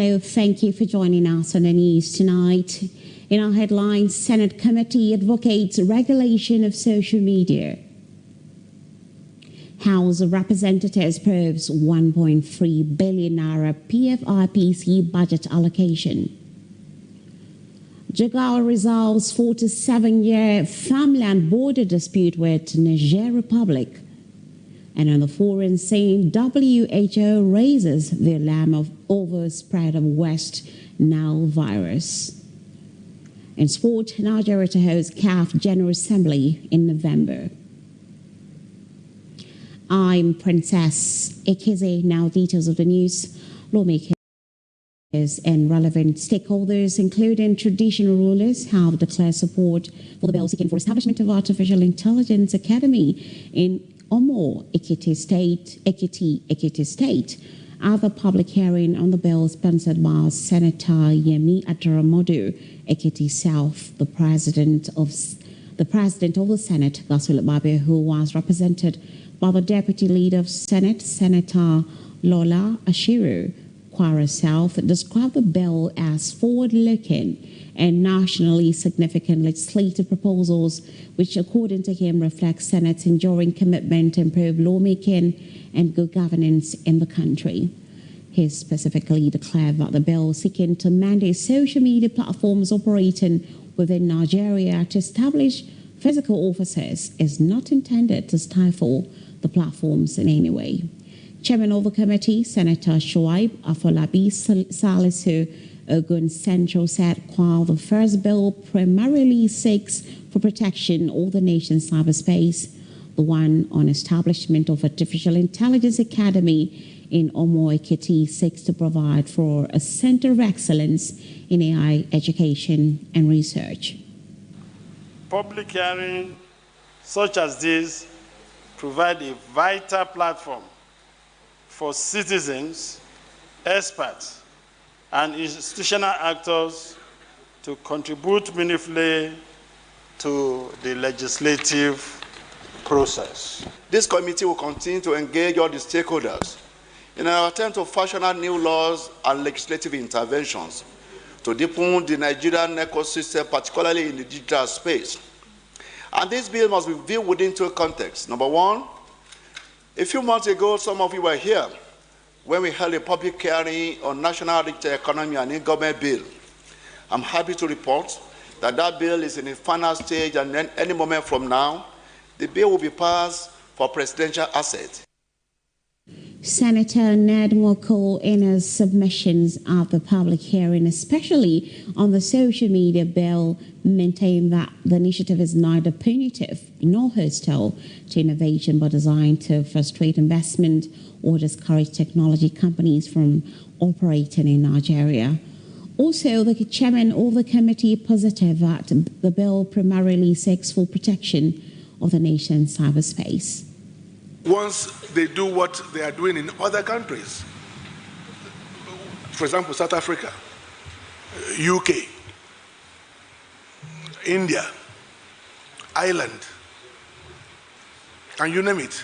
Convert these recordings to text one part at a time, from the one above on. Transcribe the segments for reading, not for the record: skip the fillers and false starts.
Hello, thank you for joining us on the news tonight. In our headlines, Senate committee advocates regulation of social media. House of Representatives approves 1.3 billion naira PFIPC budget allocation. Jigawa resolves 47-year farmland border dispute with Niger Republic. And on the foreign scene, WHO raises the alarm of overspread of West Nile virus. In sport, Nigeria to host CAF General Assembly in November. I'm Princess Ekeze. Now details of the news. Lawmakers and relevant stakeholders, including traditional rulers, have declared support for the bill seeking for establishment of Artificial Intelligence Academy in Omo, Ekiti State. At the public hearing on the bill sponsored by Senator Yemi Adaramodu, Ekiti South, the president of the Senate, Godswill Akpabio, who was represented by the deputy leader of Senate, Senator Lola Ashiru, Kwara South, described the bill as forward-looking and nationally significant legislative proposals, which, according to him, reflect Senate's enduring commitment to improve lawmaking and good governance in the country. He specifically declared that the bill seeking to mandate social media platforms operating within Nigeria to establish physical offices is not intended to stifle the platforms in any way. Chairman of the committee, Senator Shoaib Afolabi Salisu Ogun Central said while the first bill primarily seeks for protection of the nation's cyberspace, the one on establishment of Artificial Intelligence Academy in Omo Ekiti seeks to provide for a center of excellence in AI education and research. Public hearing such as this provide a vital platform for citizens, experts, and institutional actors to contribute meaningfully to the legislative process. This committee will continue to engage all the stakeholders in an attempt to fashion out new laws and legislative interventions to deepen the Nigerian ecosystem, particularly in the digital space. And this bill must be viewed within two contexts. Number one, a few months ago, some of you were here when we held a public hearing on national digital economy and in-government bill. I'm happy to report that that bill is in the final stage, and then any moment from now, the bill will be passed for presidential assent. Senator Ned Nwoko, in his submissions at the public hearing, especially on the social media bill, maintained that the initiative is neither punitive nor hostile to innovation, but designed to frustrate investment or discourage technology companies from operating in Nigeria. Also, the chairman of the committee posited that the bill primarily seeks for protection of the nation's cyberspace. Once they do what they are doing in other countries, for example, South Africa, UK, India, Ireland, and you name it,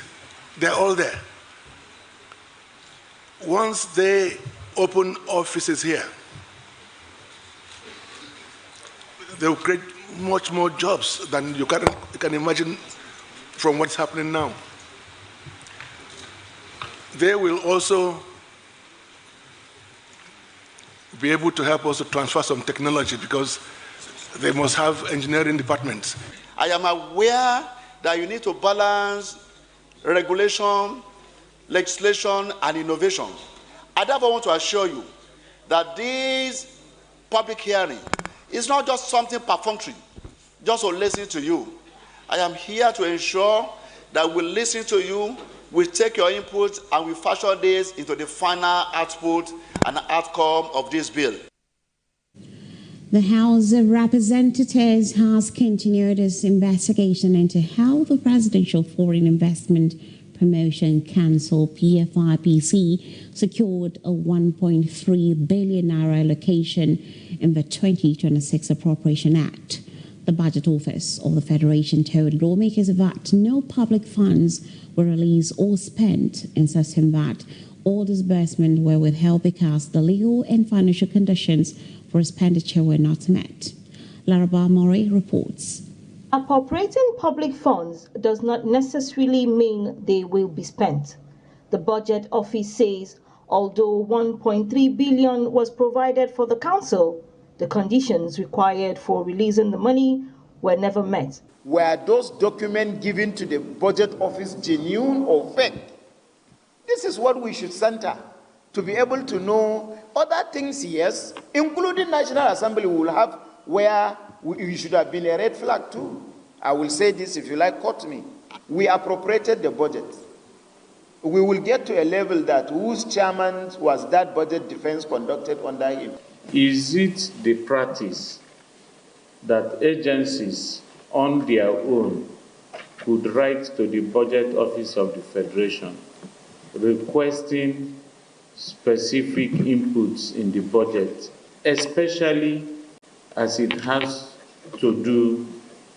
they're all there. Once they open offices here, they will create much more jobs than you can imagine from what's happening now. They will also be able to help us to transfer some technology because they must have engineering departments. I am aware that you need to balance regulation, legislation, and innovation. I therefore want to assure you that this public hearing is not just something perfunctory, just to listen to you. I am here to ensure that we listen to you, we take your input, and we fashion this into the final output and outcome of this bill. The House of Representatives has continued its investigation into how the Presidential Foreign Investment Promotion Council, PFIPC, secured a 1.3 billion naira allocation in the 2026 Appropriation Act. The Budget Office of the Federation told lawmakers that no public funds were released or spent, insisting that All disbursements were withheld because the legal and financial conditions for expenditure were not met. Laraba Mori reports. Appropriating public funds does not necessarily mean they will be spent. The Budget Office says although 1.3 billion was provided for the council, the conditions required for releasing the money were never met. Were those documents given to the Budget Office genuine or fake? This is what we should center to be able to know other things, yes, including National Assembly will have where we should have been a red flag too. I will say this, if you like, quote me. We appropriated the budget. We will get to a level that whose chairman was that budget defense conducted under him. Is it the practice that agencies on their own could write to the Budget Office of the Federation requesting specific inputs in the budget, especially as it has to do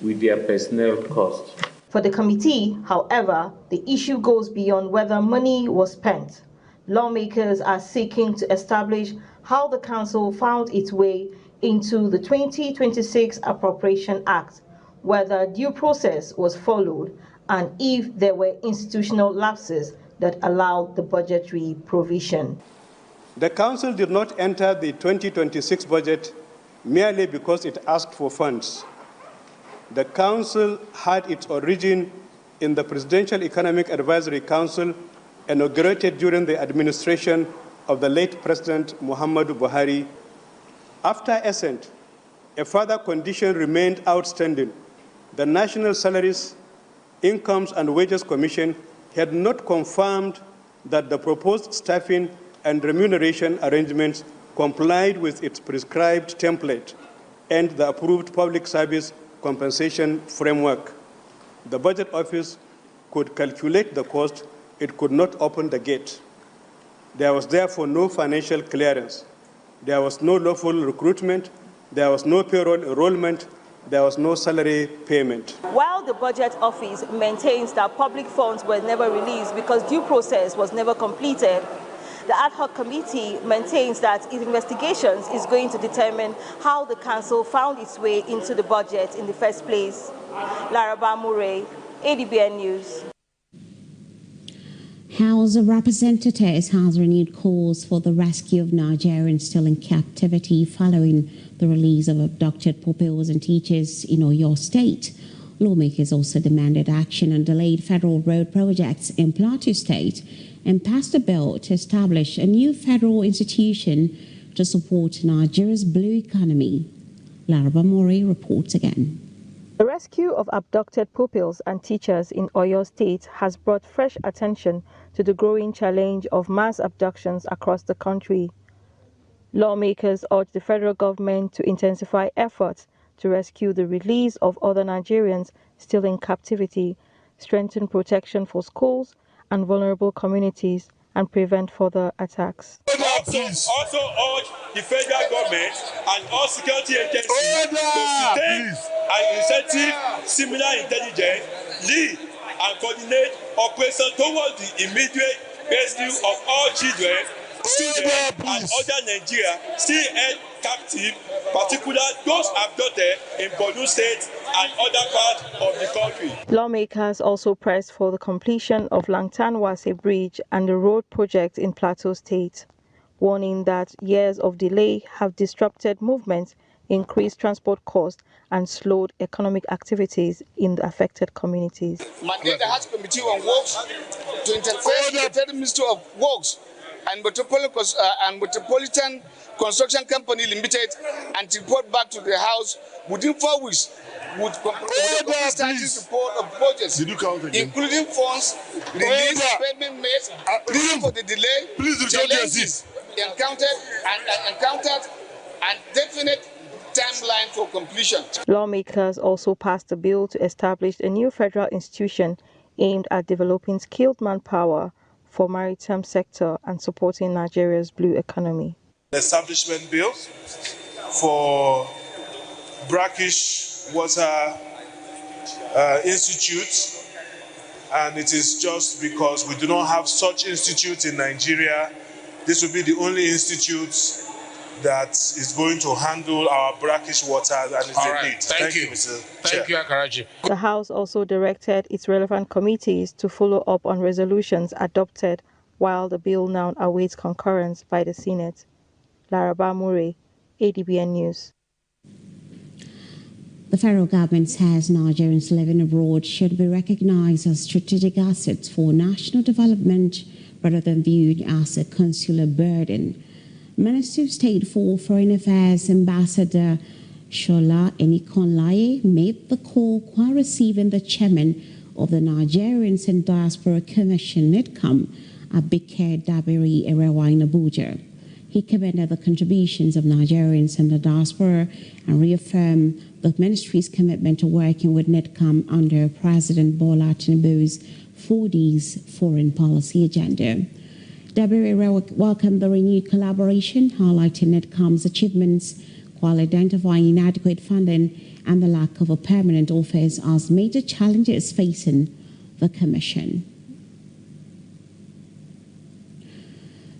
with their personnel costs? For the committee, however, the issue goes beyond whether money was spent. Lawmakers are seeking to establish how the council found its way into the 2026 Appropriation Act, whether due process was followed, and if there were institutional lapses that allowed the budgetary provision. The council did not enter the 2026 budget merely because it asked for funds. The council had its origin in the Presidential Economic Advisory Council inaugurated during the administration of the late President Muhammadu Buhari. After assent, a further condition remained outstanding. The National Salaries, Incomes and Wages Commission had not confirmed that the proposed staffing and remuneration arrangements complied with its prescribed template and the approved public service compensation framework. The Budget Office could calculate the cost, it could not open the gate. There was therefore no financial clearance. There was no lawful recruitment, there was no payroll enrollment, there was no salary payment. While the Budget Office maintains that public funds were never released because due process was never completed, the ad hoc committee maintains that its investigations is going to determine how the council found its way into the budget in the first place. Laraba Murray, Adbn News. House of Representatives has renewed calls for the rescue of Nigerians still in captivity following the release of abducted pupils and teachers in Oyo State. Lawmakers also demanded action on delayed federal road projects in Plateau State and passed a bill to establish a new federal institution to support Nigeria's blue economy. Laraba Mori reports again. The rescue of abducted pupils and teachers in Oyo State has brought fresh attention to the growing challenge of mass abductions across the country. Lawmakers urge the federal government to intensify efforts to rescue the release of other Nigerians still in captivity, strengthen protection for schools and vulnerable communities, and prevent further attacks. Also urge the federal government and all security agencies to sustain and incentive similar intelligence, lead and coordinate operations towards the immediate rescue of all children, students, and other Nigeria still held captive, particularly those abducted in Borno State and other parts of the country. Lawmakers also pressed for the completion of Langtan-Wase Bridge and the road project in Plateau State, warning that years of delay have disrupted movement, increased transport costs, and slowed economic activities in the affected communities. Mandate the House Committee on Works to interface with the Federal Ministry of Works and Metropolitan Construction Company Limited and report back to the House within 4 weeks with a status report of projects, including funds, release, payment made, reason for the delay, challenges encountered, and definite timeline for completion. Lawmakers also passed a bill to establish a new federal institution aimed at developing skilled manpower for maritime sector and supporting Nigeria's blue economy. Establishment bill for Brackish Water Institute And it is just because we do not have such institutes in Nigeria. This will be the only institute that is going to handle our brackish water, and it's a need. Thank you, Mr. Chair. Thank you, Akarachi. The House also directed its relevant committees to follow up on resolutions adopted while the bill now awaits concurrence by the Senate. Laraba Murray, Adbn News. The federal government says Nigerians living abroad should be recognized as strategic assets for national development rather than viewed as a consular burden. Minister of State for Foreign Affairs Ambassador Shola Enikonlaye made the call while receiving the chairman of the Nigerians and Diaspora Commission, NIDCOM, Abike Dabiri Erewa in Abuja. He commended the contributions of Nigerians in the diaspora and reaffirmed the ministry's commitment to working with NIDCOM under President Bola Tinubu's 4Ds foreign policy agenda. Dabiri welcomed the renewed collaboration, highlighting NIDCOM's achievements while identifying inadequate funding and the lack of a permanent office as major challenges facing the Commission.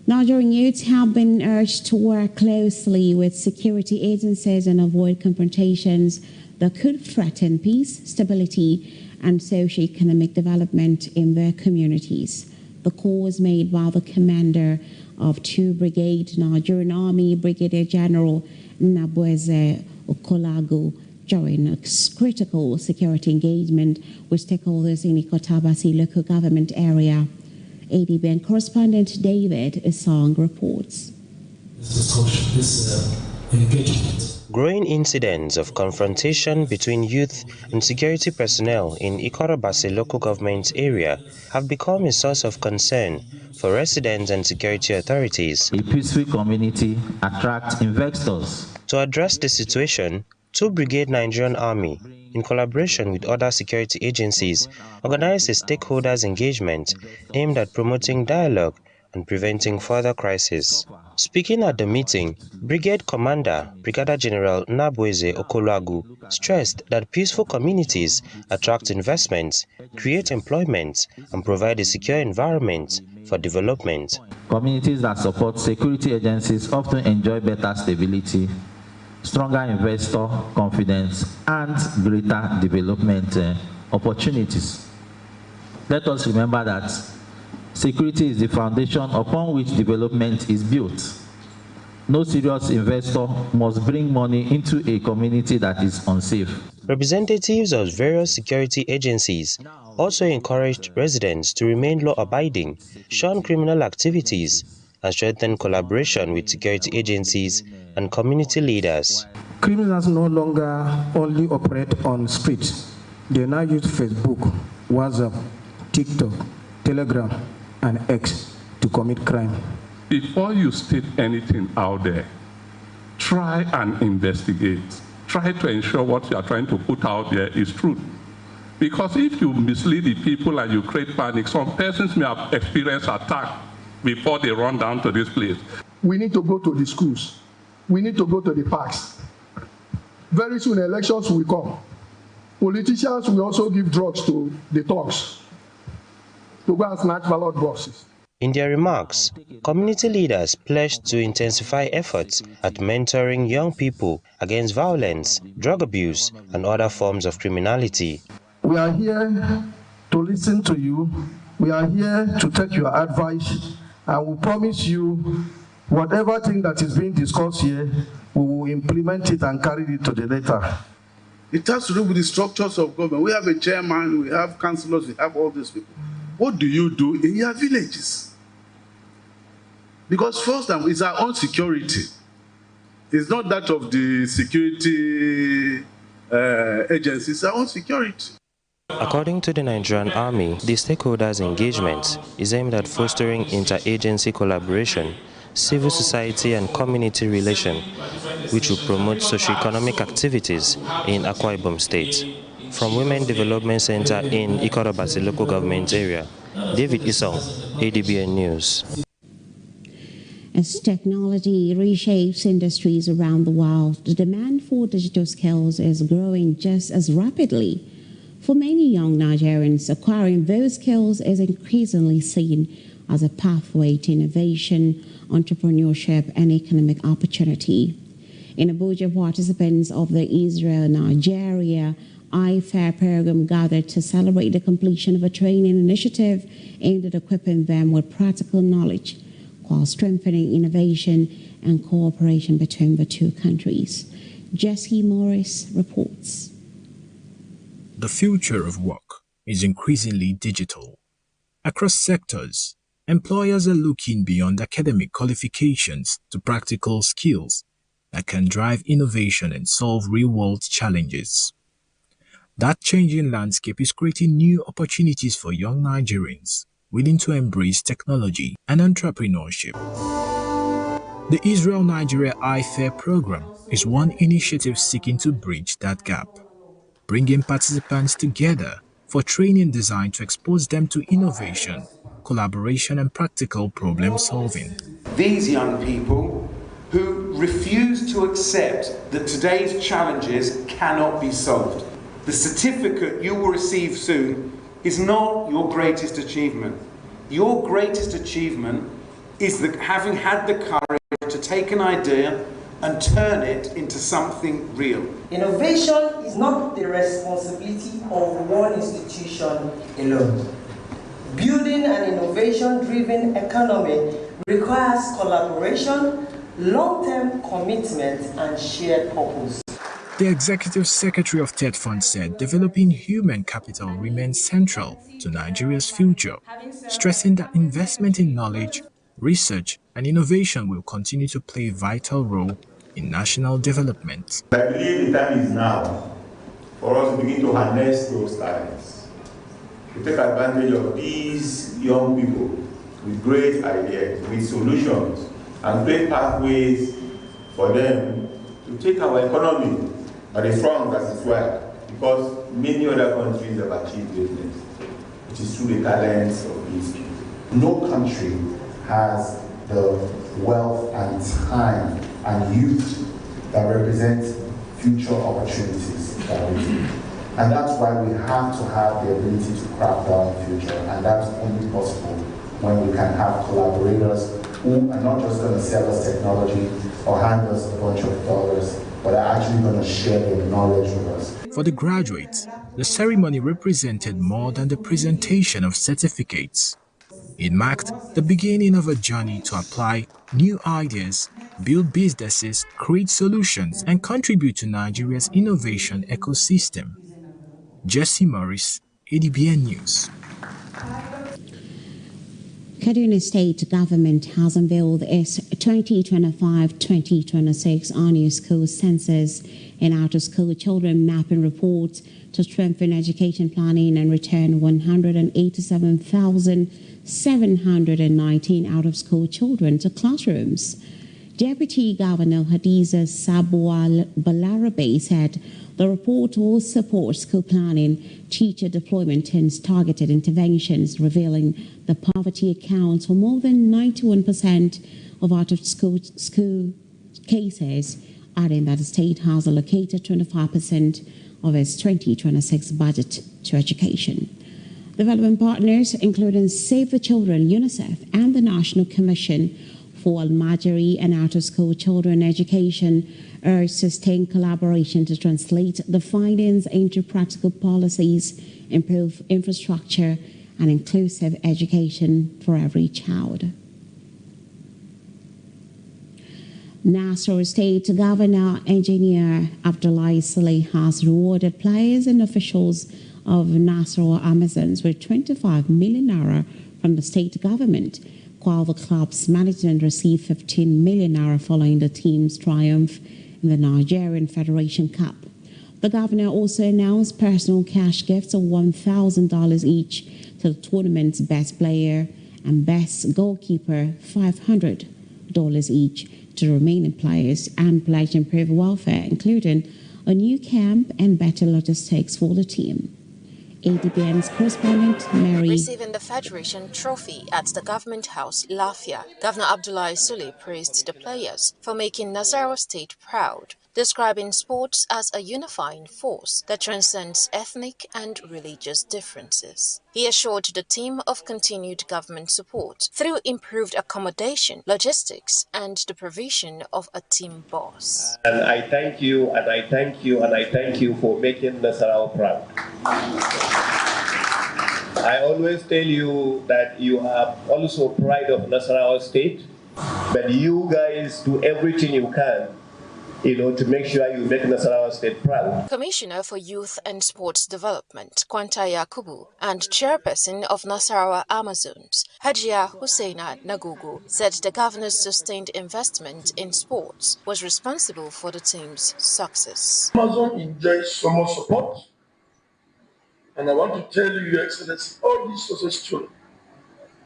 Nigerian youths have been urged to work closely with security agencies and avoid confrontations that could threaten peace, stability, and socio-economic development in their communities. The call was made by the commander of 2 Brigade Nigerian Army, Brigadier General Nnabueze Okolagu, during a critical security engagement with stakeholders in Ikotabasi local government area. Adbn correspondent David Isong reports. Growing incidents of confrontation between youth and security personnel in Ikorobasi local government area have become a source of concern for residents and security authorities. A peaceful community attracts investors. To address the situation, 2 Brigade Nigerian Army, in collaboration with other security agencies, organized a stakeholders engagement aimed at promoting dialogue and preventing further crisis. Speaking at the meeting, Brigade Commander Brigadier General Nnabueze Okolagu stressed that peaceful communities attract investments, create employment, and provide a secure environment for development. Communities that support security agencies often enjoy better stability, stronger investor confidence, and greater development opportunities. Let us remember that security is the foundation upon which development is built. No serious investor must bring money into a community that is unsafe. Representatives of various security agencies also encouraged residents to remain law-abiding, shun criminal activities, and strengthen collaboration with security agencies and community leaders. Criminals no longer only operate on streets. They now use Facebook, WhatsApp, TikTok, Telegram, and X to commit crime. Before you state anything out there, try and investigate. Try to ensure what you are trying to put out there is true. Because if you mislead the people and you create panic, some persons may have experienced attack before they run down to this place. We need to go to the schools. We need to go to the parks. Very soon elections will come. Politicians will also give drugs to the thugs to go and snatch ballot boxes. In their remarks, community leaders pledged to intensify efforts at mentoring young people against violence, drug abuse, and other forms of criminality. We are here to listen to you. We are here to take your advice, and we promise you whatever thing that is being discussed here, we will implement it and carry it to the letter. It has to do with the structures of government. We have a chairman, we have councillors, we have all these people. What do you do in your villages? Because first time, it's our own security. It's not that of the security agencies, it's our own security. According to the Nigerian Army, the stakeholders' engagement is aimed at fostering interagency collaboration, civil society and community relation, which will promote socio-economic activities in Akwa Ibom State. From Women Development Center in Ikorobasi local government area, David Isong, Adbn News. As technology reshapes industries around the world, the demand for digital skills is growing just as rapidly. For many young Nigerians, acquiring those skills is increasingly seen as a pathway to innovation, entrepreneurship, and economic opportunity. In Abuja, participants of the Israel-Nigeria iFair program gathered to celebrate the completion of a training initiative aimed at equipping them with practical knowledge while strengthening innovation and cooperation between the two countries. Jesse Morris reports. The future of work is increasingly digital. Across sectors, employers are looking beyond academic qualifications to practical skills that can drive innovation and solve real-world challenges. That changing landscape is creating new opportunities for young Nigerians willing to embrace technology and entrepreneurship. The Israel-Nigeria iFair program is one initiative seeking to bridge that gap, bringing participants together for training designed to expose them to innovation, collaboration, and practical problem solving. These young people who refuse to accept that today's challenges cannot be solved. The certificate you will receive soon is not your greatest achievement. Your greatest achievement is having had the courage to take an idea and turn it into something real. Innovation is not the responsibility of one institution alone. Building an innovation-driven economy requires collaboration, long-term commitment, and shared purpose. The Executive Secretary of TED Fund said developing human capital remains central to Nigeria's future, stressing that investment in knowledge, research, and innovation will continue to play a vital role in national development. I believe the time is now for us to begin to harness those talents, to take advantage of these young people with great ideas, with solutions, and great pathways for them to take our economy by the front as it were, because many other countries have achieved greatness, which is through the talents of these people. No country has the wealth and time and youth that represent future opportunities that we do. And that's why we have to have the ability to craft our future, and that's only possible when we can have collaborators who are not just going to sell us technology or hand us a bunch of dollars, but are actually going to share their knowledge with us. For the graduates, the ceremony represented more than the presentation of certificates. It marked the beginning of a journey to apply new ideas, build businesses, create solutions, and contribute to Nigeria's innovation ecosystem. Jesse Morris, Adbn News. Kaduna State government has unveiled its 2025-2026 annual school census and out-of-school children mapping report to strengthen education planning and return 187,719 out-of-school children to classrooms. Deputy Governor Hadiza Sabwa Balarabe said the report will support school planning, teacher deployment, and targeted interventions, revealing the poverty accounts for more than 91% of out-of-school cases, adding that the state has allocated 25% of its 2026 budget to education. Development partners, including Save the Children, UNICEF, and the National Commission for Almajiri and out-of-school children education, urge sustained collaboration to translate the findings into practical policies, improve infrastructure, and inclusive education for every child. Nassau State Governor Engineer Abdullahi Saleh has rewarded players and officials of Nassau Amazons with 25 million naira from the state government, while the club's management received 15 million naira following the team's triumph in the Nigerian Federation Cup. The governor also announced personal cash gifts of $1,000 each to the tournament's best player and best goalkeeper, $500 each to the remaining players, and pledged improved welfare, including a new camp and better logistics for the team. ADBN's correspondent Mary. Receiving the Federation trophy at the Government House, Lafia, Governor Abdullahi Sule praised the players for making Nasarawa State proud, describing sports as a unifying force that transcends ethnic and religious differences. He assured the team of continued government support through improved accommodation, logistics, and the provision of a team bus. And I thank you, and I thank you, and I thank you for making Nasarawa proud. I always tell you that you are also pride of Nasarawa State, but you guys do everything you can, to make sure you make Nasarawa State proud. Commissioner for Youth and Sports Development, Kwanta Yakubu, and Chairperson of Nasarawa Amazons, Hajia Husseina Nagugu, said the governor's sustained investment in sports was responsible for the team's success. Amazon enjoys so much support, and I want to tell you, Your Excellency, all this success story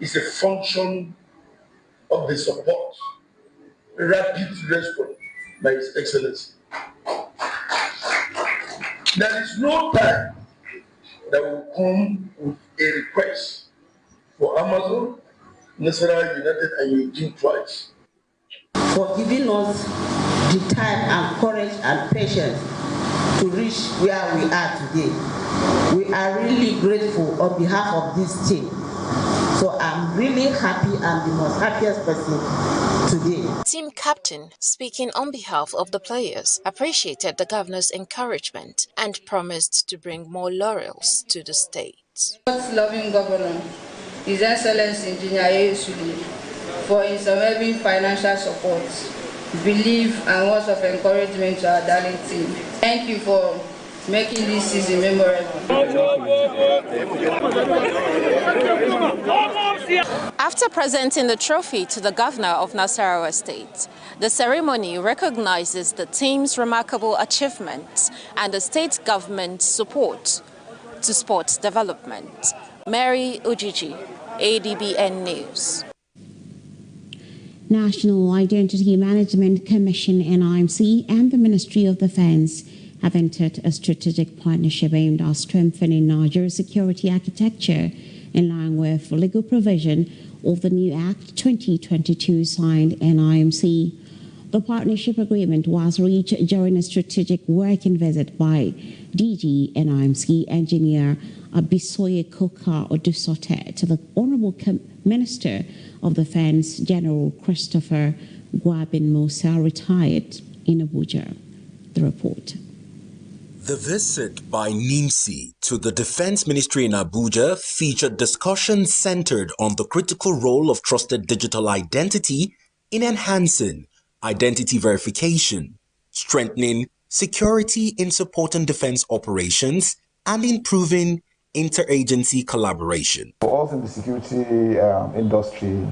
is a function of the support, rapid response by His Excellency. There is no time that will come with a request for Amazon, Nasarawa United, and Eugene twice. For giving us the time and courage and patience to reach where we are today. We are really grateful on behalf of this team. So I'm really happy. I'm the most happiest person today. Team captain, speaking on behalf of the players, appreciated the governor's encouragement and promised to bring more laurels to the state. Loving Governor, His Excellency Engineer Sule, for his unwavering financial support, belief and words of encouragement to our darling team. Thank you for making this season memorable. After presenting the trophy to the governor of Nasarawa State, the ceremony recognizes the team's remarkable achievements and the state government's support to sports development. Mary Ujiji, ADBN News. National Identity Management Commission, NIMC, and the Ministry of Defense have entered a strategic partnership aimed at strengthening Nigeria's security architecture in line with legal provision of the new Act 2022 signed NIMC. The partnership agreement was reached during a strategic working visit by DG NIMC Engineer Abisoye Koka Odusote to the Honorable Minister of Defense General Christopher Gwabin Musa, retired, in Abuja. The report. The visit by NIMC to the Defense Ministry in Abuja featured discussions centered on the critical role of trusted digital identity in enhancing identity verification, strengthening security in supporting defense operations, and improving interagency collaboration. For us in the security industry,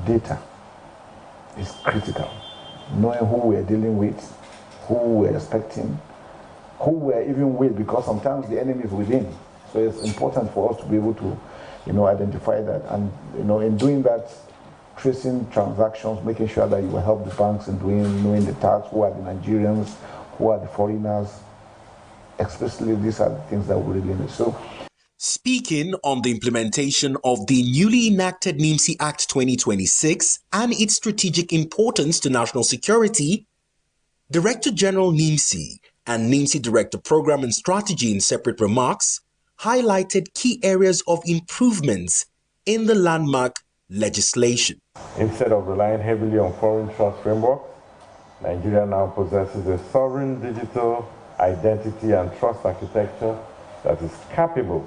data is critical. Knowing who we're dealing with, who we're expecting, who we're even with, because sometimes the enemy is within. So it's important for us to be able to, identify that. And, in doing that, tracing transactions, making sure that you will help the banks in knowing the tax, who are the Nigerians, who are the foreigners. Especially these are the things that we really need. So, speaking on the implementation of the newly enacted NIMC Act 2026 and its strategic importance to national security, Director General NIMC and NIMC Director Program and Strategy, in separate remarks, highlighted key areas of improvements in the landmark legislation. Instead of relying heavily on foreign trust frameworks, Nigeria now possesses a sovereign digital identity and trust architecture that is capable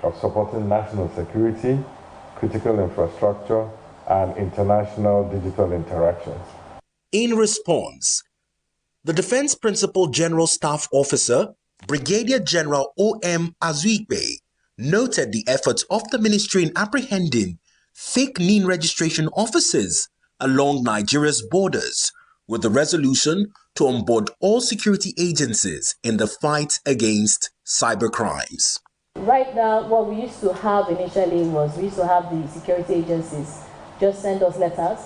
of supporting national security, critical infrastructure, and international digital interactions. In response, the Defense Principal General Staff Officer, Brigadier General O.M. Azuikbe, noted the efforts of the ministry in apprehending fake NIN registration officers along Nigeria's borders, with the resolution to onboard all security agencies in the fight against cybercrimes. Right now, what we used to have initially was we used to have the security agencies just send us letters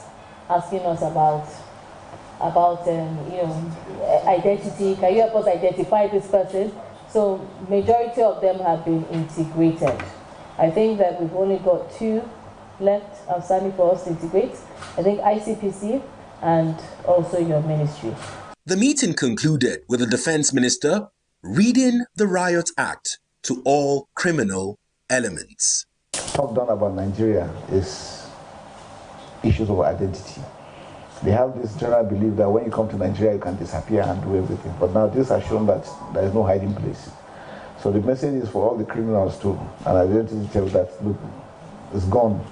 asking us about identity. Can you help us identify this person? So majority of them have been integrated. I think that we've only got 2 left outstanding for us to integrate. I think ICPC and also your ministry. The meeting concluded with the Defense Minister reading the Riot Act to all criminal elements. Top down about Nigeria is issues of identity. They have this general belief that when you come to Nigeria, you can disappear and do everything. But now this has shown that there is no hiding place. So the message is for all the criminals too. And I want to tell that, look, it's gone.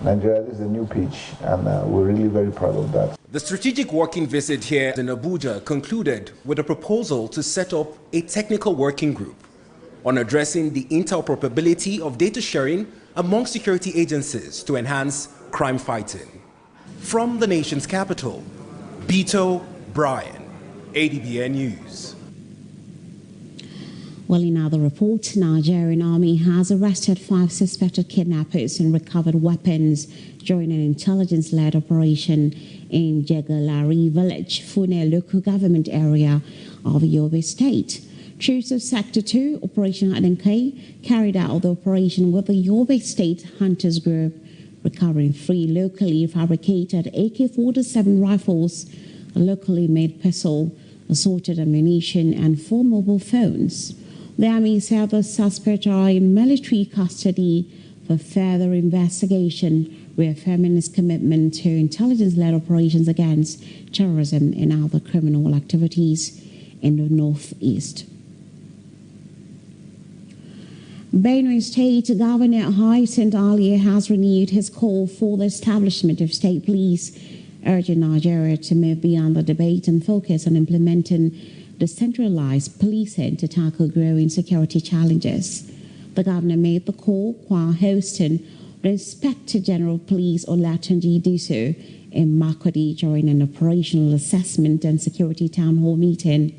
Nigeria is a new page, and we're really very proud of that. The strategic working visit here in Abuja concluded with a proposal to set up a technical working group on addressing the interoperability of data sharing among security agencies to enhance crime fighting. From the nation's capital, Bito Brian, Adbn News. Well, in other reports, Nigerian army has arrested 5 suspected kidnappers and recovered weapons during an intelligence-led operation in Jegalari village, Fune local government area of Yobe State. Troops of Sector 2, Operation Adenkai, carried out the operation with the Yobe State Hunters Group, recovering 3 locally fabricated AK-47 rifles, a locally made pistol, assorted ammunition, and 4 mobile phones. The army said the suspects are in military custody for further investigation, reaffirming its commitment to intelligence-led operations against terrorism and other criminal activities in the northeast. Benue State Governor Hyacinth Alia has renewed his call for the establishment of state police, urging Nigeria to move beyond the debate and focus on implementing decentralized policing to tackle growing security challenges. The governor made the call while hosting the Inspector General Police Olatunji Diso in Makurdi during an operational assessment and security town hall meeting.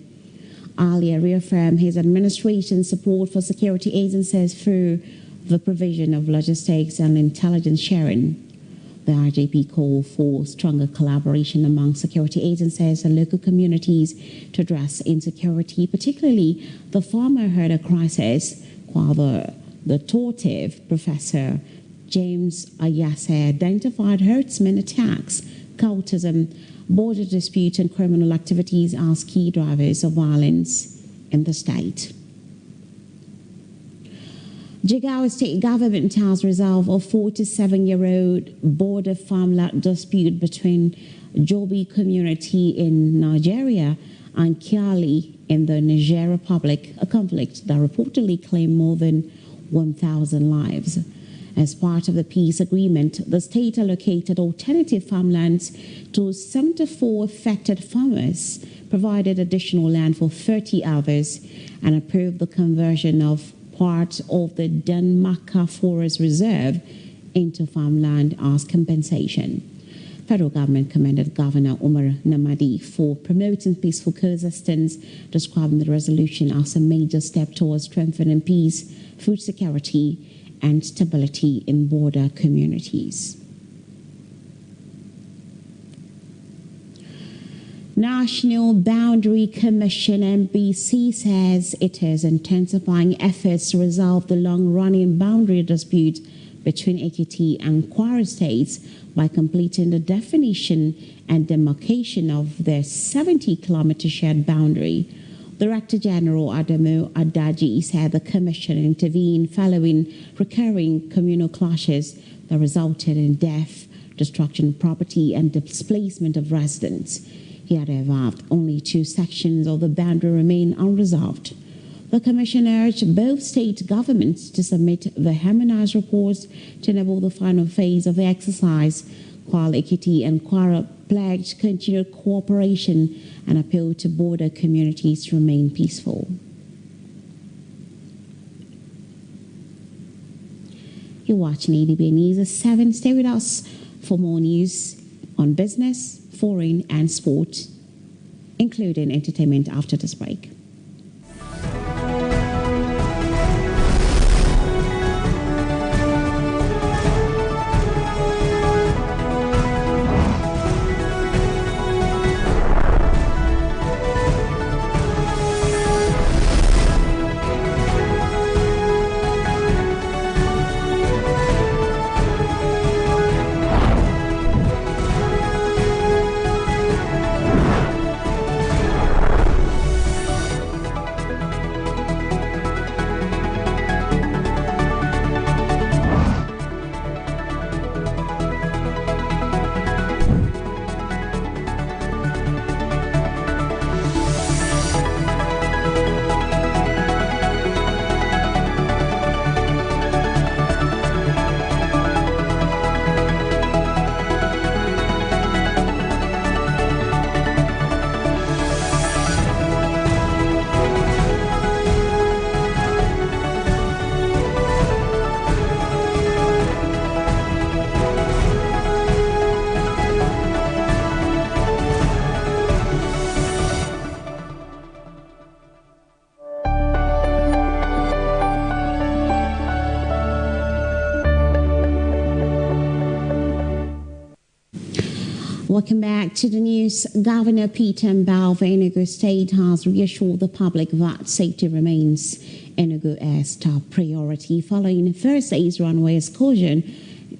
Alia reaffirmed his administration's support for security agencies through the provision of logistics and intelligence sharing. The IJP called for stronger collaboration among security agencies and local communities to address insecurity, particularly the farmer-herder crisis, while the tortive Professor James Ayase identified herdsmen attacks, cultism, border disputes, and criminal activities as key drivers of violence in the state. Jigawa State Government has resolved a 47-year-old border farmland dispute between Jobi community in Nigeria and Kiali in the Niger Republic, a conflict that reportedly claimed more than 1,000 lives. As part of the peace agreement, the state allocated alternative farmlands to 74 affected farmers, provided additional land for 30 others, and approved the conversion of part of the Danmaka Forest Reserve into farmland as compensation. Federal government commended Governor Umar Namadi for promoting peaceful coexistence, describing the resolution as a major step towards strengthening peace, food security, and stability in border communities. National Boundary Commission NBC says it is intensifying efforts to resolve the long-running boundary dispute between Ekiti and Kwara states by completing the definition and demarcation of their 70-kilometer shared boundary. Director General Adamu Adaji said the commission intervened following recurring communal clashes that resulted in death, destruction of property, and displacement of residents. He had observed only 2 sections of the boundary remain unresolved. The commission urged both state governments to submit the harmonized reports to enable the final phase of the exercise, while Ekiti and Kwara pledged continued cooperation and appealed to border communities to remain peaceful. You're watching Adbn News at 7. Stay with us for more news on business, foreign, and sport, including entertainment after this break. Welcome back to the news. Governor Peter Mbao of Enugu State has reassured the public that safety remains Enugu Air's top priority following Thursday's runway excursion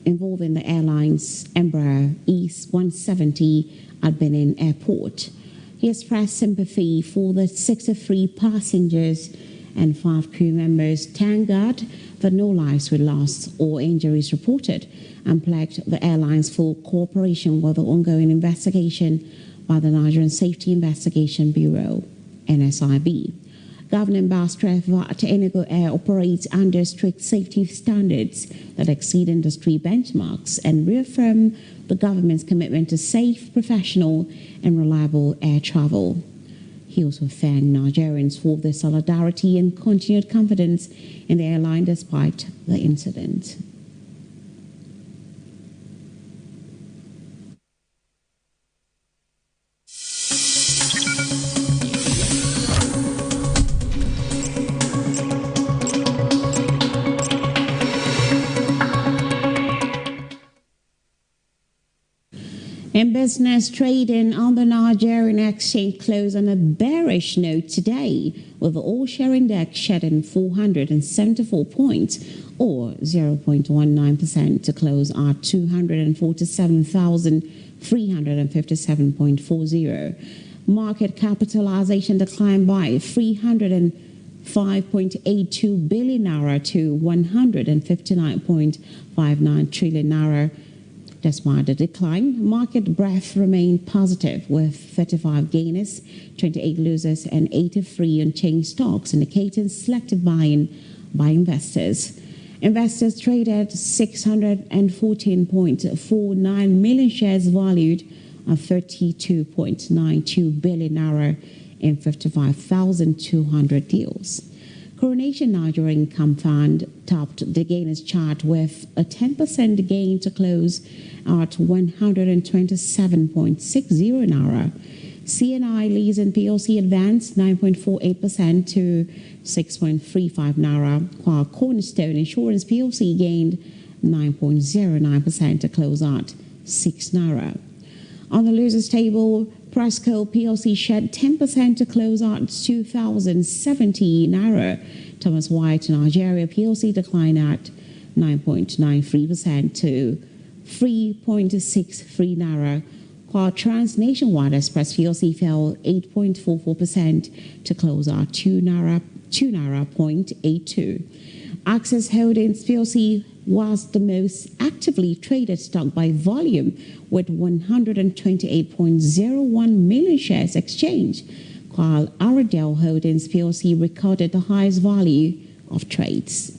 involving the airline's Embraer East 170 at Benin Airport. He expressed sympathy for the 63 passengers and 5 crew members. Thank God that no lives were lost or injuries reported, and pledged the airlines for cooperation with the ongoing investigation by the Nigerian Safety Investigation Bureau, NSIB. Governor Mbao stressed that Enugu Air operates under strict safety standards that exceed industry benchmarks and reaffirmed the government's commitment to safe, professional, and reliable air travel. He also thanked Nigerians for their solidarity and continued confidence in the airline despite the incident. In business, trading on the Nigerian exchange closed on a bearish note today, with the all-share index shedding 474 points, or 0.19%, to close at 247,357.40. Market capitalization declined by 305.82 billion naira to 159.59 trillion naira. Despite the decline, market breadth remained positive, with 35 gainers, 28 losers, and 83 unchanged stocks, indicating selective buying by investors. Investors traded 614.49 million shares valued at 32.92 billion naira in 55,200 deals. Coronation Nigeria Income Fund topped the gainers chart with a 10% gain to close at 127.60 naira. CNI Leasing PLC advanced 9.48% to 6.35 naira, while Cornerstone Insurance PLC gained 9.09% to close at 6 naira. On the losers table, Presco PLC shed 10% to close at 2,070 naira. Thomas White Nigeria PLC declined at 9.93% to 3.63 naira, while Trans Nationwide Express PLC fell 8.44% to close at 2 naira.82. Access Holdings PLC was the most actively traded stock by volume, with 128.01 million shares exchanged, while Aradel Holdings PLC recorded the highest value of trades.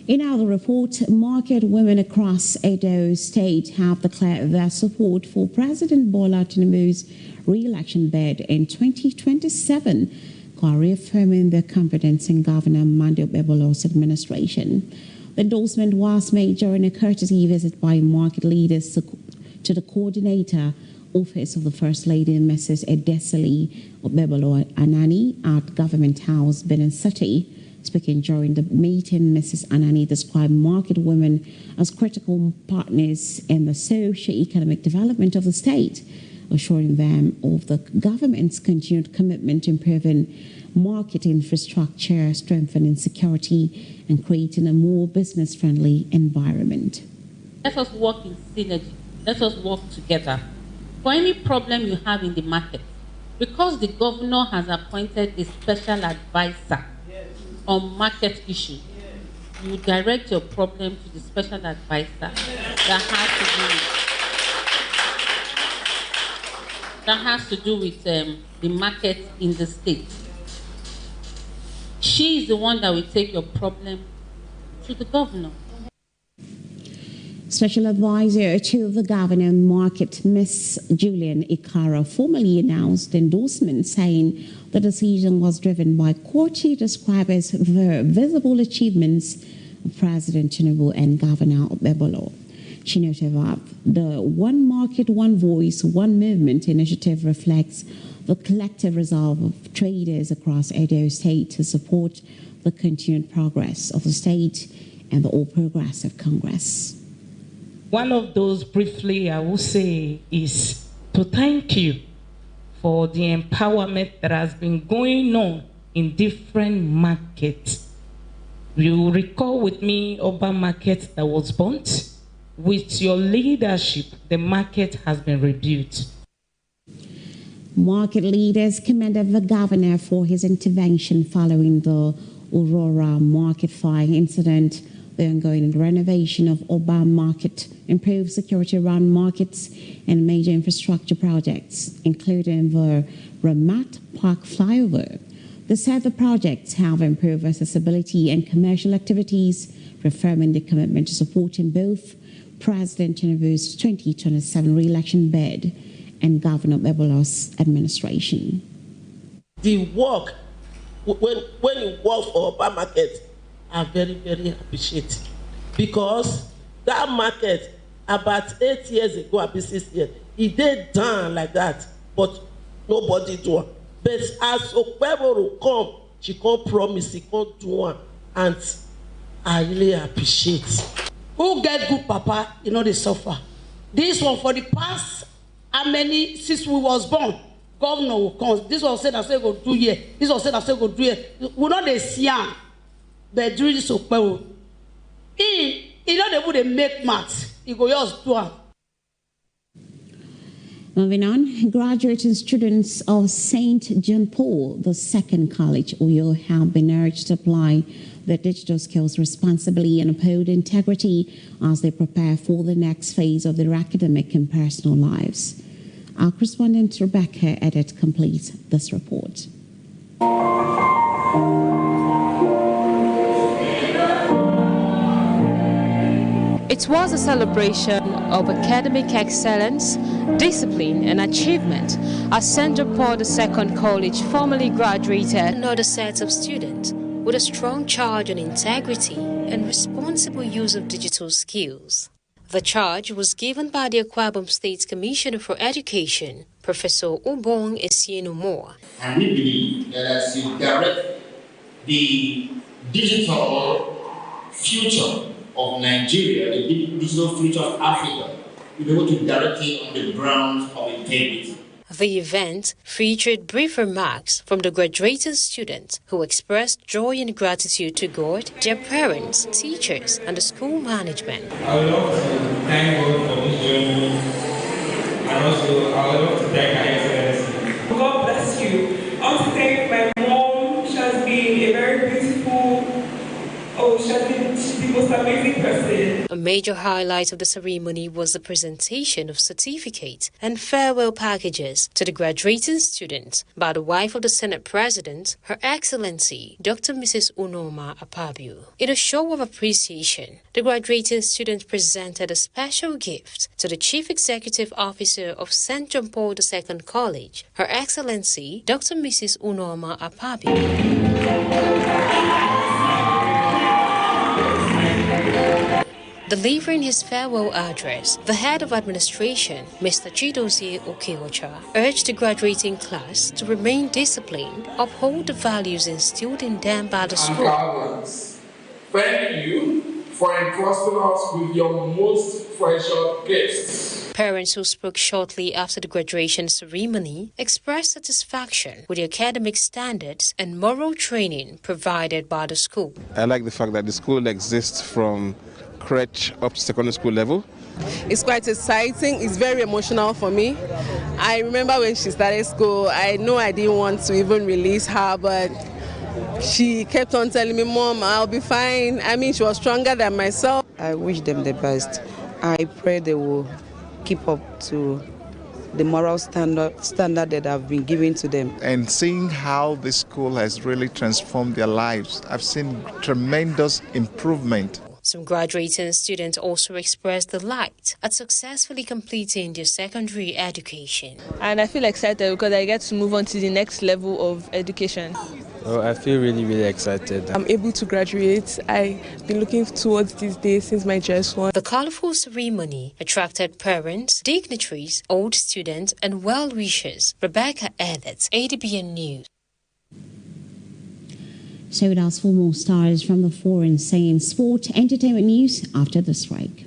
In our report, market women across Edo State have declared their support for President Bola Tinubu's re-election bid in 2027, while reaffirming their confidence in Governor Monday Okpebholo's administration. The endorsement was made during a courtesy visit by market leaders to the coordinator office of the First Lady, Mrs. Edesili Okpebholo Anani, at Government House, Benin City. Speaking during the meeting, Mrs. Anani described market women as critical partners in the socio-economic development of the state, assuring them of the government's continued commitment to improving market infrastructure, strengthening security, and creating a more business-friendly environment. Let us work in synergy. Let us work together. For any problem you have in the market, because the governor has appointed a special advisor on market issues, you direct your problem to the special advisor that has to do with the market in the state. She is the one that will take your problem to the governor. Special advisor to the governor on market, Ms. Julian Ikara, formally announced the endorsement, saying the decision was driven by what she described as the visible achievements of President Tinubu and Governor Okpebholo. She noted that the One Market, One Voice, One Movement initiative reflects the collective resolve of traders across Edo State to support the continued progress of the state and the All Progressive Congress. One of those, briefly, I will say, is to thank you for the empowerment that has been going on in different markets. You recall with me Oba market that was burnt. With your leadership, the market has been rebuilt. Market leaders commended the governor for his intervention following the Aurora market fire incident. The ongoing renovation of Oba Market, improved security around markets, and major infrastructure projects, including the Ramat Park flyover. They said the projects have improved accessibility and commercial activities, reaffirming the commitment to supporting both President Tinubu's 2027 re-election bid and Governor Bebolo's administration. The work, when you work for Oba Market, are very, very appreciative, because that market about 8 years ago, about 6 years, it did down like that, but nobody do it. But as Okpeboro come, she can't promise, she can't do one, and I really appreciate. Who get good papa, you know they suffer. This one for the past, how many since we was born, governor will come. This one said I say go do here. This one said I say go do here. We know they see am. But during this Okpeboro, he know they would make maths. He go just do am. Moving on, graduates and students of St. John Paul II College, Uyo, have been urged to apply their digital skills responsibly and uphold integrity as they prepare for the next phase of their academic and personal lives. Our correspondent Rebecca Edit completes this report. It was a celebration of academic excellence, discipline and achievement as St. John Paul II College formally graduated another set of students with a strong charge on integrity and responsible use of digital skills. The charge was given by the Akwa Ibom State Commissioner for Education, Professor Ubong Esienu-Moore. And we believe that as you direct the digital future of Nigeria, the digital future of Africa, you'll be able to direct it on the grounds of integrity. The event featured brief remarks from the graduating students who expressed joy and gratitude to God, their parents, teachers, and the school management. I would love to thank God for this journey, and also I would love to thank Her Excellency. God bless you. I want to thank my mom. She has been a very beautiful, she's the most amazing person. A major highlight of the ceremony was the presentation of certificate and farewell packages to the graduating students by the wife of the Senate President, Her Excellency Dr. Mrs. Unoma Apabio. In a show of appreciation, the graduating students presented a special gift to the Chief Executive Officer of St. John Paul II College, Her Excellency Dr. Mrs. Unoma Apabio. Delivering his farewell address, the head of administration, Mr. Chidozie Okeocha, urged the graduating class to remain disciplined, uphold the values instilled in them by the school. Guardians, thank you for entrusting us with your most precious gifts. Parents who spoke shortly after the graduation ceremony expressed satisfaction with the academic standards and moral training provided by the school. I like the fact that the school exists from crèche up to secondary school level. It's quite exciting. It's very emotional for me. I remember when she started school, I know I didn't want to even release her, but she kept on telling me, Mom, I'll be fine. I mean, she was stronger than myself. I wish them the best. I pray they will keep up to the moral standard that have been given to them. And seeing how this school has really transformed their lives, I've seen tremendous improvement. Some graduating students also expressed delight at successfully completing their secondary education. And I feel excited because I get to move on to the next level of education. Well, I feel really excited. I'm able to graduate. I've been looking towards this day since my JS1. The colorful ceremony attracted parents, dignitaries, old students, and well-wishers. Rebecca Edits, Adbn News. So it asks for more stories from the foreign, saying sport, entertainment news after this break.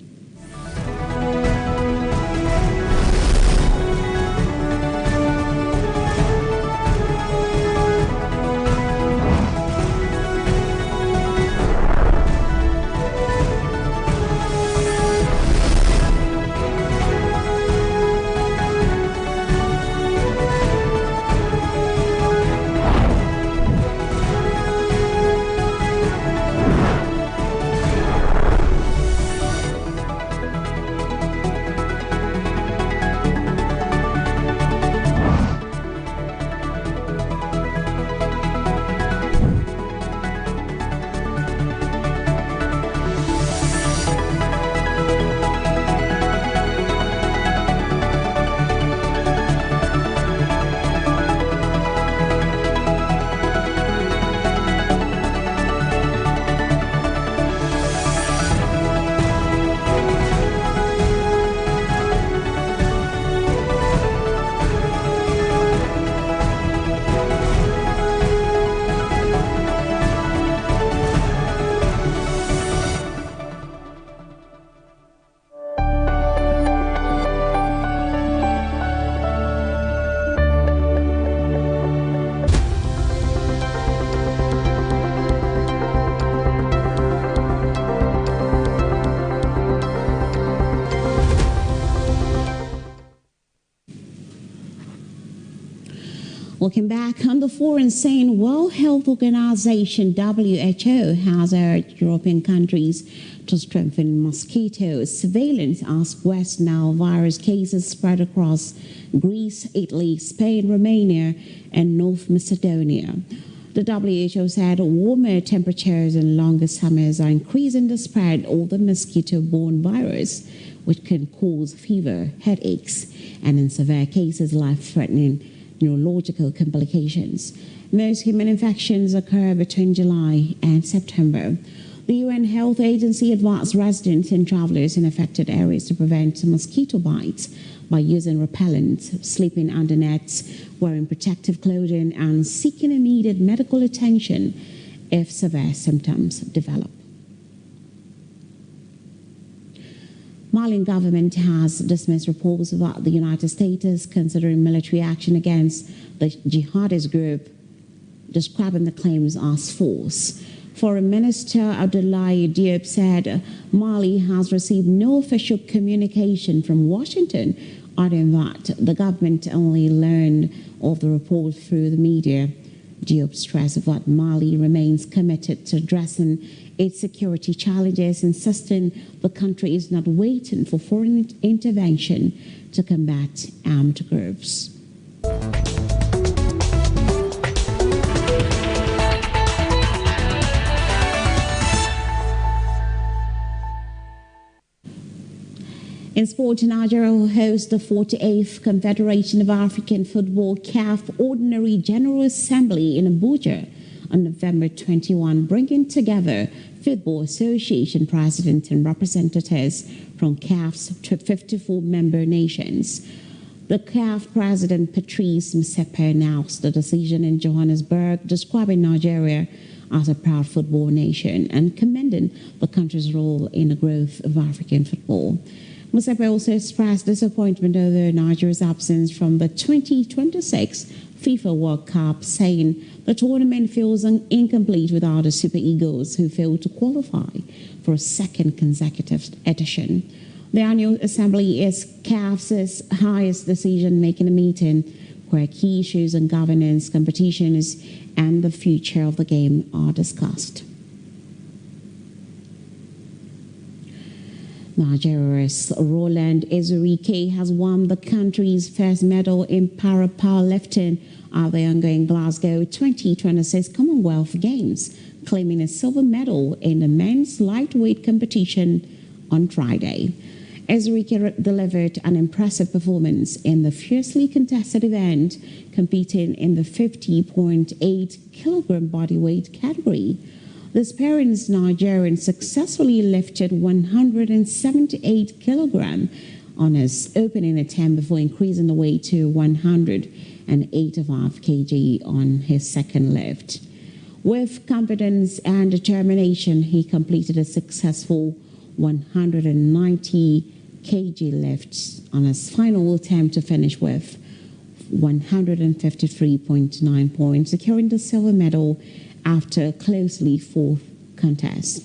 Welcome back. On the foreign scene, World Health Organization WHO has urged European countries to strengthen mosquito surveillance as West Nile virus cases spread across Greece, Italy, Spain, Romania, and North Macedonia. The WHO said warmer temperatures and longer summers are increasing the spread of the mosquito-borne virus, which can cause fever, headaches, and in severe cases, life-threatening neurological complications. Most human infections occur between July and September. The UN Health Agency advised residents and travelers in affected areas to prevent mosquito bites by using repellent, sleeping under nets, wearing protective clothing, and seeking immediate medical attention if severe symptoms develop. Malian government has dismissed reports about the United States is considering military action against the jihadist group, describing the claims as false. Foreign Minister Abdoulaye Diop said Mali has received no official communication from Washington, adding that the government only learned of the report through the media. Diop stressed that Mali remains committed to addressing its security challenges, insisting the country is not waiting for foreign intervention to combat armed groups. In sport, Nigeria will host the 48th Confederation of African Football CAF Ordinary General Assembly in Abuja on November 21, bringing together Football Association presidents and representatives from CAF's 54 member nations. The CAF president, Patrice Motsepe, announced the decision in Johannesburg, describing Nigeria as a proud football nation and commending the country's role in the growth of African football. Motsepe also expressed disappointment over Nigeria's absence from the 2026 FIFA World Cup, saying the tournament feels incomplete without the Super Eagles, who failed to qualify for a second consecutive edition. The annual assembly is CAF's highest decision-making meeting, where key issues on governance, competitions, and the future of the game are discussed. Nigeria's Roland Ezurike has won the country's first medal in para-powerlifting at the ongoing Glasgow 2026 Commonwealth Games, claiming a silver medal in the men's lightweight competition on Friday. Ezurike delivered an impressive performance in the fiercely contested event, competing in the 50.8 kilogram bodyweight category. The experienced Nigerian successfully lifted 178 kilograms on his opening attempt before increasing the weight to 185 kg on his second lift. With confidence and determination, he completed a successful 190 kg lift on his final attempt to finish with 153.9 points, securing the silver medal after a closely fought contest.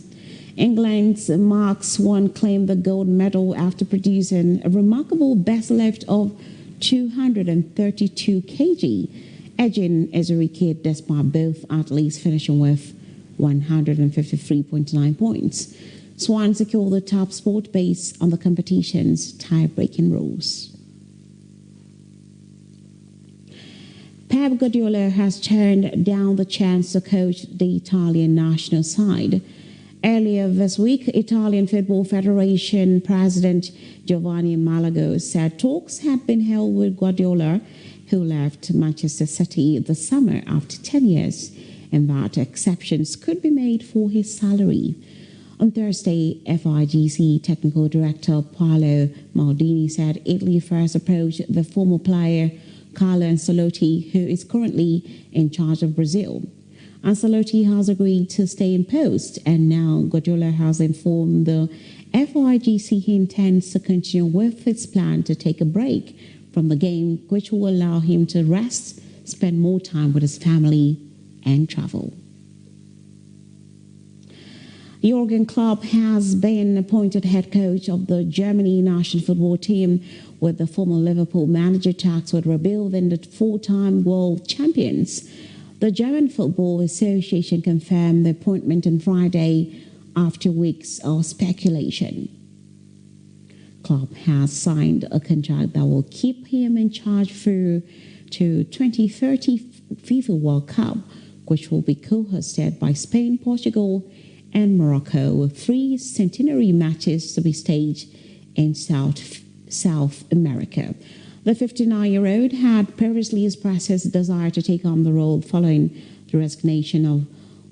England's Mark Swan claimed the gold medal after producing a remarkable best lift of 232 kg, edging Ezurike despite both athletes finishing with 153.9 points. Swan secured the top spot based on the competition's tie-breaking rules. Pep Guardiola has turned down the chance to coach the Italian national side. Earlier this week, Italian Football Federation President Giovanni Malago said talks had been held with Guardiola, who left Manchester City this summer after 10 years, and that exceptions could be made for his salary. On Thursday, FIGC Technical Director Paolo Maldini said Italy first approached the former player Carlo Ancelotti, who is currently in charge of Brazil. Ancelotti has agreed to stay in post, and now Guardiola has informed the FIGC he intends to continue with its plan to take a break from the game, which will allow him to rest, spend more time with his family, and travel. The Jurgen Klopp has been appointed head coach of the Germany national football team, with the former Liverpool manager tasked with rebuilding the four-time world champions. The German Football Association confirmed the appointment on Friday after weeks of speculation. Klopp has signed a contract that will keep him in charge through to 2030 FIFA World Cup, which will be co-hosted by Spain, Portugal, and Morocco, with 3 centenary matches to be staged in South America. The 59-year-old had previously expressed his desire to take on the role following the resignation of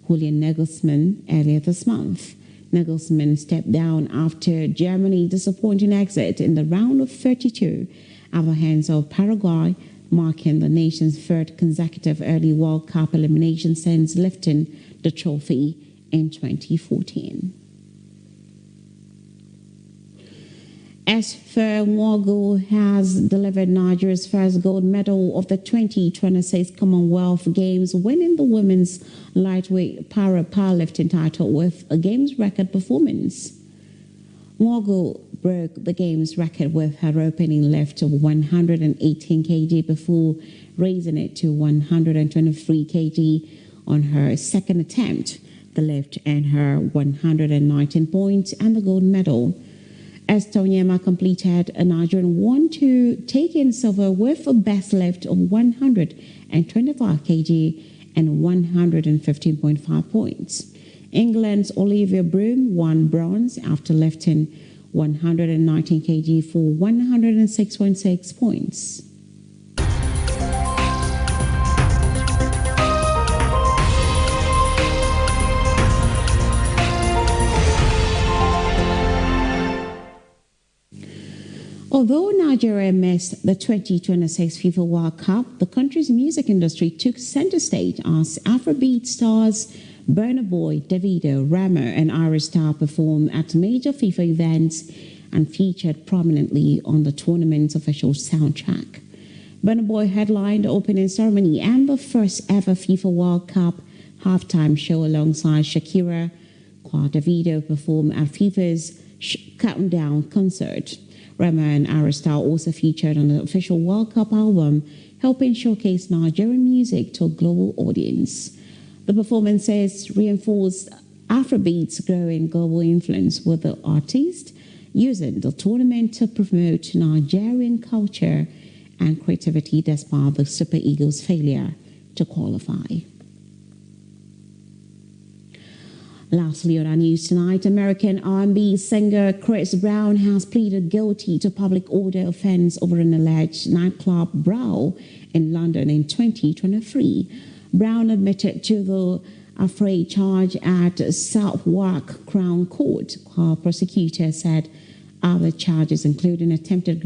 Julian Nagelsmann earlier this month. Nagelsmann stepped down after Germany's disappointing exit in the round of 32 at the hands of Paraguay, marking the nation's 3rd consecutive early World Cup elimination since lifting the trophy in 2014. Esther Nwogu has delivered Nigeria's first gold medal of the 2026 Commonwealth Games, winning the women's lightweight powerlifting title with a games record performance. Nwogu broke the games record with her opening lift of 118 kg before raising it to 123 kg on her second attempt. The lift earned her 119 points and the gold medal. Esther Onyema completed a Nigerian 1-2, taking silver with a best lift of 125 kg and 115.5 points. England's Olivia Broom won bronze after lifting 119 kg for 106.6 points. Although Nigeria missed the 2026 FIFA World Cup, the country's music industry took center stage as Afrobeat stars Burna Boy, Davido, Rema, and Irish Star performed at major FIFA events and featured prominently on the tournament's official soundtrack. Burna Boy headlined the opening ceremony and the first ever FIFA World Cup halftime show alongside Shakira, while Davido performed at FIFA's Countdown concert. Rema and Irish Star also featured on the official World Cup album, helping showcase Nigerian music to a global audience. The performances reinforced Afrobeat's growing global influence, with the artist using the tournament to promote Nigerian culture and creativity despite the Super Eagles' failure to qualify. Lastly, on our news tonight, American R&B singer Chris Brown has pleaded guilty to public order offense over an alleged nightclub brawl in London in 2023. Brown admitted to the affray charge at Southwark Crown Court, while prosecutors said other charges including attempted